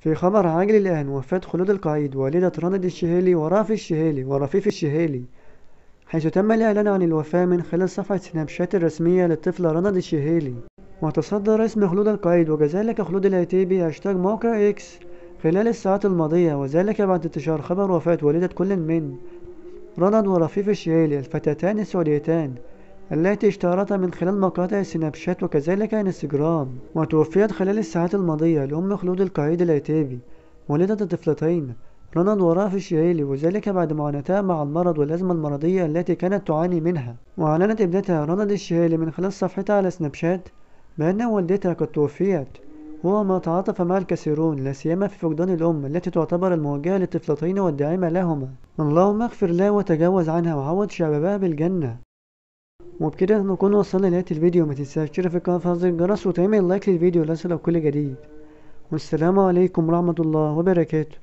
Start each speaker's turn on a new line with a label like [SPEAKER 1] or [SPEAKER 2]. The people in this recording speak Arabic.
[SPEAKER 1] في خبر عاجل الآن: وفاة خلود القعيد والدة رند الشهيلي ورفيف الشهيلي، حيث تم الإعلان عن الوفاة من خلال صفحة سناب شات الرسمية للطفلة رند الشهيلي. وتصدر اسم خلود القعيد وكذلك خلود العتيبي هاشتاج موقع إكس خلال الساعات الماضية، وذلك بعد انتشار خبر وفاة والدة كل من رند ورفيف الشهيلي، الفتاتان السعوديتان التي اشتهرتا من خلال مقاطع سناب شات وكذلك انستجرام. وتوفيت خلال الساعات الماضية الأم خلود القعيد العتيبي والدة الطفلتين رند ورافي الشهيلي، وذلك بعد معاناتها مع المرض والأزمة المرضية التي كانت تعاني منها. وأعلنت ابنتها رند الشهيلي من خلال صفحتها على سناب شات بأن والدتها قد توفيت، وهو ما تعاطف مع الكثيرون لا سيما في فقدان الأم التي تعتبر الموجهة للطفلتين والداعمة لهما. اللهم اغفر لها وتجاوز عنها وعوض شبابها بالجنة. وبكده نكون وصلنا لنهاية الفيديو. متنساش تشترك في القناة وتفعل زر الجرس وتعمل لايك للفيديو ليصلك كل جديد. والسلام عليكم ورحمة الله وبركاته.